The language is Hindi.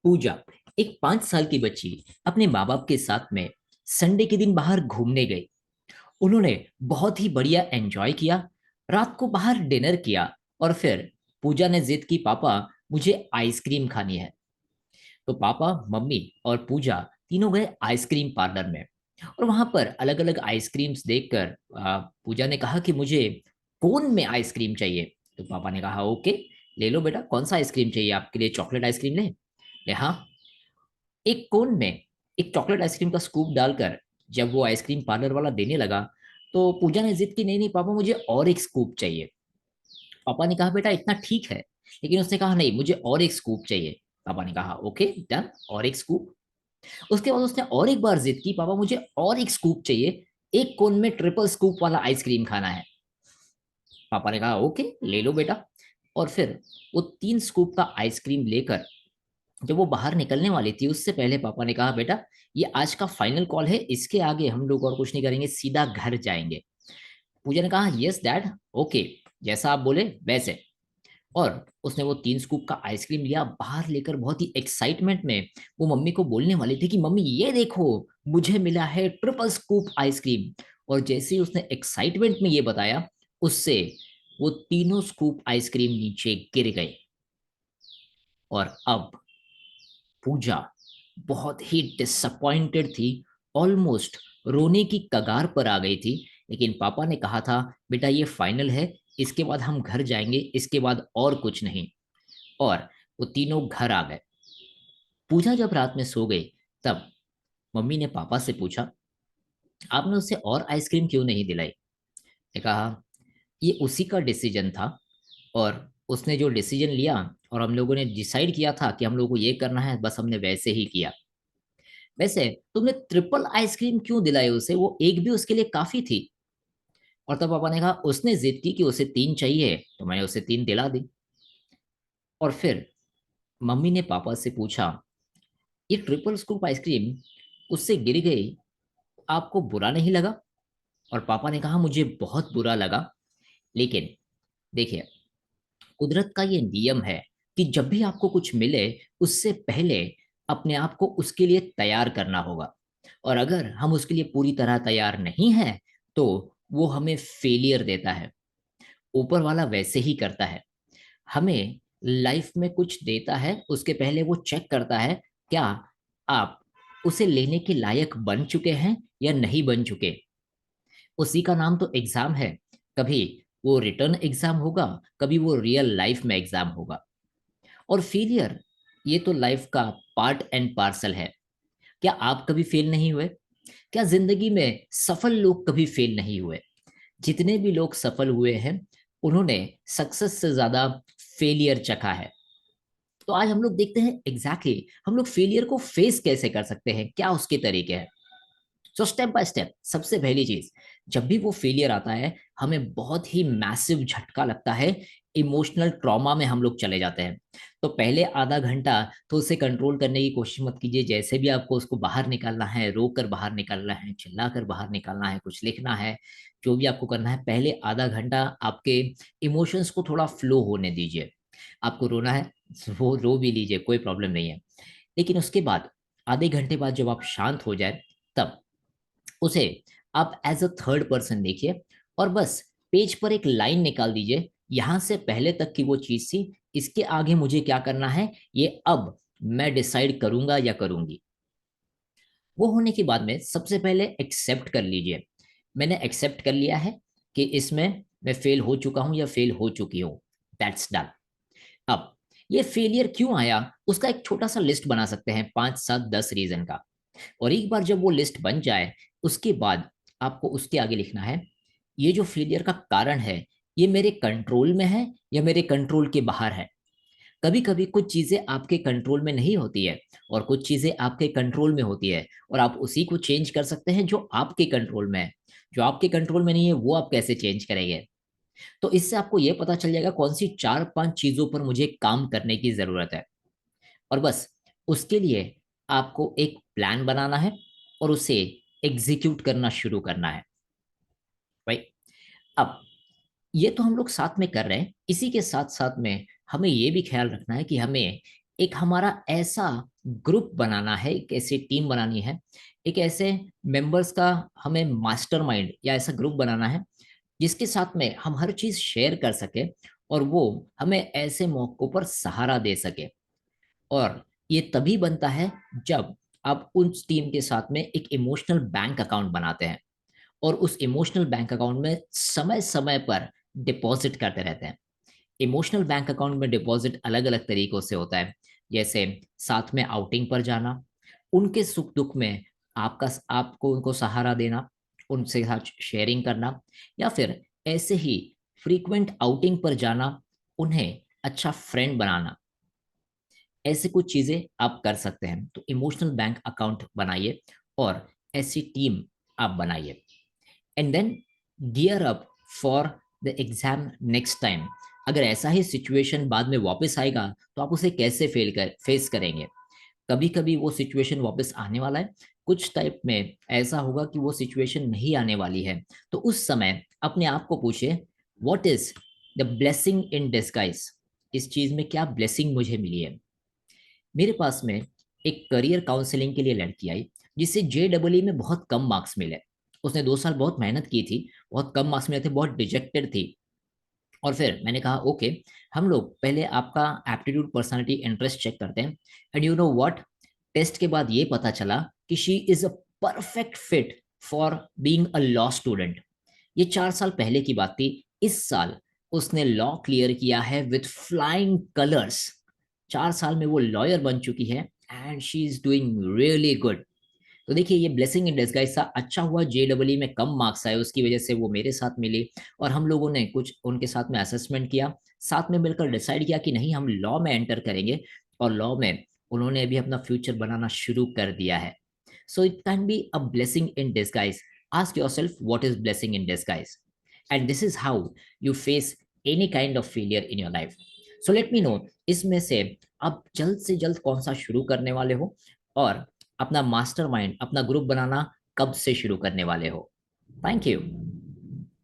पूजा एक 5 साल की बच्ची अपने माँ बाप के साथ में संडे के दिन बाहर घूमने गई। उन्होंने बहुत ही बढ़िया एंजॉय किया। रात को बाहर डिनर किया और फिर पूजा ने जिद की, पापा मुझे आइसक्रीम खानी है। तो पापा, मम्मी और पूजा तीनों गए आइसक्रीम पार्लर में। और वहां पर अलग अलग आइसक्रीम्स देखकर पूजा ने कहा कि मुझे कोन में आइसक्रीम चाहिए। तो पापा ने कहा ओके, ले लो बेटा, कौन सा आइसक्रीम चाहिए आपके लिए, चॉकलेट आइसक्रीम ले हाँ। एक कोन में एक चॉकलेट आइसक्रीम का स्कूप डालकर जब वो आइसक्रीम पार्लर वाला देने लगा, तो पूजा ने जिद की, नहीं नहीं पापा मुझे और एक स्कूप चाहिए। पापा ने कहा बेटा इतना ठीक है, लेकिन उसने कहा नहीं मुझे और एक स्कूप चाहिए। पापा ने कहा ओके डन, और एक स्कूप। उसके बाद उसने और एक बार जिद की, पापा मुझे और एक स्कूप चाहिए, एक कोन में ट्रिपल स्कूप वाला आइसक्रीम खाना है। पापा ने कहा ओके ले लो बेटा। और फिर वो 3 स्कूप का आइसक्रीम लेकर जब वो बाहर निकलने वाली थी, उससे पहले पापा ने कहा बेटा ये आज का फाइनल कॉल है, इसके आगे हम लोग और कुछ नहीं करेंगे, सीधा घर जाएंगे। पूजा ने कहा यस डैड, ओके, जैसा आप बोले वैसे। और उसने वो 3 स्कूप का आइसक्रीम लिया, बाहर लेकर बहुत ही एक्साइटमेंट में वो मम्मी को बोलने वाली थी कि मम्मी ये देखो, मुझे मिला है ट्रिपल स्कूप आइसक्रीम। और जैसे ही उसने एक्साइटमेंट में ये बताया, उससे वो तीनों स्कूप आइसक्रीम नीचे गिर गए। और अब पूजा बहुत ही डिसअपॉइंटेड थी, ऑलमोस्ट रोने की कगार पर आ गई थी। लेकिन पापा ने कहा था बेटा ये फाइनल है, इसके बाद हम घर जाएंगे, इसके बाद और कुछ नहीं। और वो तीनों घर आ गए। पूजा जब रात में सो गई, तब मम्मी ने पापा से पूछा, आपने उसे और आइसक्रीम क्यों नहीं दिलाई? ने कहा ये उसी का डिसीजन था, और उसने जो डिसीजन लिया और हम लोगों ने डिसाइड किया था कि हम लोगों को ये करना है, बस हमने वैसे ही किया। वैसे तुमने ट्रिपल आइसक्रीम क्यों दिलाई उसे, वो एक भी उसके लिए काफी थी। और तब पापा ने कहा उसने जिद की कि उसे 3 चाहिए, तो मैंने उसे 3 दिला दी। और फिर मम्मी ने पापा से पूछा, ये ट्रिपल स्कूप आइसक्रीम उससे गिर गई, आपको बुरा नहीं लगा? और पापा ने कहा मुझे बहुत बुरा लगा। लेकिन देखिए, कुदरत का ये नियम है कि जब भी आपको कुछ मिले, उससे पहले अपने आप को उसके लिए तैयार करना होगा। और अगर हम उसके लिए पूरी तरह तैयार नहीं हैं, तो वो हमें फेलियर देता है। ऊपर वाला वैसे ही करता है, हमें लाइफ में कुछ देता है, उसके पहले वो चेक करता है क्या आप उसे लेने के लायक बन चुके हैं या नहीं बन चुके। उसी का नाम तो एग्जाम है। कभी वो रिटर्न एग्जाम होगा, कभी वो रियल लाइफ में एग्जाम होगा। और फेलियर, ये तो लाइफ का पार्ट एंड पार्सल है। क्या आप कभी फेल नहीं हुए? क्या जिंदगी में सफल लोग कभी फेल नहीं हुए? जितने भी लोग सफल हुए हैं, उन्होंने सक्सेस से ज्यादा फेलियर चखा है। तो आज हम लोग देखते हैं हम लोग फेलियर को फेस कैसे कर सकते हैं, क्या उसके तरीके हैं। सो स्टेप बाय स्टेप, सबसे पहली चीज, जब भी वो फेलियर आता है, हमें बहुत ही मैसिव झटका लगता है, इमोशनल ट्रॉमा में हम लोग चले जाते हैं। तो पहले आधा घंटा तो उसे कंट्रोल करने की कोशिश मत कीजिए। जैसे भी आपको उसको बाहर निकालना है, रो कर बाहर निकालना है, चिल्ला कर बाहर निकालना है, कुछ लिखना है, जो भी आपको करना है, पहले आधा घंटा आपके इमोशंस को थोड़ा फ्लो होने दीजिए। आपको रोना है, वो रो भी लीजिए, कोई प्रॉब्लम नहीं है। लेकिन उसके बाद आधे घंटे बाद जब आप शांत हो जाए, तब उसे आप एज अ थर्ड पर्सन देखिए, और बस पेज पर एक लाइन निकाल दीजिए, यहां से पहले तक की वो चीज थी, इसके आगे मुझे क्या करना है, ये अब मैं डिसाइड करूंगा या करूंगी। वो होने के बाद में सबसे पहले एक्सेप्ट कर लीजिए, मैंने एक्सेप्ट कर लिया है कि इसमें मैं फेल हो चुका हूं या फेल हो चुकी हूं। That's done. अब ये फेलियर क्यों आया, उसका एक छोटा सा लिस्ट बना सकते हैं, 5 7 10 रीजन का। और एक बार जब वो लिस्ट बन जाए, उसके बाद आपको उसके आगे लिखना है, ये जो फेलियर का कारण है, ये मेरे कंट्रोल में है या मेरे कंट्रोल के बाहर है। कभी कभी कुछ चीजें आपके कंट्रोल में नहीं होती है, और कुछ चीजें आपके कंट्रोल में होती है, और आप उसी को चेंज कर सकते हैं जो आपके कंट्रोल में है। जो आपके कंट्रोल में नहीं है, वो आप कैसे चेंज करेंगे? तो इससे आपको यह पता चल जाएगा कौन सी 4 5 चीजों पर मुझे काम करने की जरूरत है। और बस उसके लिए आपको एक प्लान बनाना है और उसे एग्जीक्यूट करना शुरू करना है। भाई, अब ये तो हम लोग साथ में कर रहे हैं, इसी के साथ साथ में हमें ये भी ख्याल रखना है कि हमें एक हमारा ऐसा ग्रुप बनाना है, एक ऐसी टीम बनानी है, एक ऐसे मेंबर्स का हमें मास्टरमाइंड या ऐसा ग्रुप बनाना है जिसके साथ में हम हर चीज शेयर कर सके और वो हमें ऐसे मौकों पर सहारा दे सके। और ये तभी बनता है जब आप उस टीम के साथ में एक इमोशनल बैंक अकाउंट बनाते हैं और उस इमोशनल बैंक अकाउंट में समय समय पर डिपॉजिट करते रहते हैं। इमोशनल बैंक अकाउंट में डिपॉजिट अलग अलग तरीकों से होता है, जैसे साथ में आउटिंग पर जाना, उनके सुख दुख में आपको उनको सहारा देना, उनसे साथ शेयरिंग करना, या फिर ऐसे ही फ्रीक्वेंट आउटिंग पर जाना, उन्हें अच्छा फ्रेंड बनाना। ऐसे कुछ चीजें आप कर सकते हैं। तो इमोशनल बैंक अकाउंट बनाइए और ऐसी टीम आप बनाइए। And then gear up for the exam next time. अगर ऐसा ही सिचुएशन बाद में वापस आएगा तो आप उसे कैसे फेस करेंगे। कभी कभी वो सिचुएशन वापस आने वाला है, कुछ टाइप में ऐसा होगा कि वो सिचुएशन नहीं आने वाली है। तो उस समय अपने आप को पूछे, what is the blessing in disguise. इस चीज में क्या ब्लेसिंग मुझे मिली है। मेरे पास में एक करियर काउंसलिंग के लिए लड़की आई जिसे JEE में बहुत कम मार्क्स मिले। उसने 2 साल बहुत मेहनत की थी, बहुत कम मार्क्स मिले थे, बहुत डिजेक्टेड थी। और फिर मैंने कहा ओके, हम लोग पहले आपका एप्टीट्यूड पर्सनालिटी इंटरेस्ट चेक करते हैं। And you know what, test के बाद ये पता चला कि she is a perfect fit for being a law student. ये 4 साल पहले की बात थी। इस साल उसने लॉ क्लियर किया है विथ फ्लाइंग कलर्स। 4 साल में वो लॉयर बन चुकी है and she is doing really good. तो देखिए, ये ब्लेसिंग इन डिस्गाइज सा अच्छा हुआ, JEE में कम मार्क्स आए उसकी वजह से वो मेरे साथ मिली और हम लोगों ने कुछ उनके साथ में असेसमेंट किया, साथ में मिलकर डिसाइड किया कि नहीं, हम लॉ में एंटर करेंगे। और लॉ में उन्होंने अभी अपना फ्यूचर बनाना शुरू कर दिया है। So it can be a blessing in disguise. Ask yourself what is blessing in disguise, and this is how you face any kind of failure in your life. So let me know, इसमें से आप जल्द से जल्द कौन सा शुरू करने वाले हो, और अपना मास्टरमाइंड, अपना ग्रुप बनाना कब से शुरू करने वाले हो। Thank you.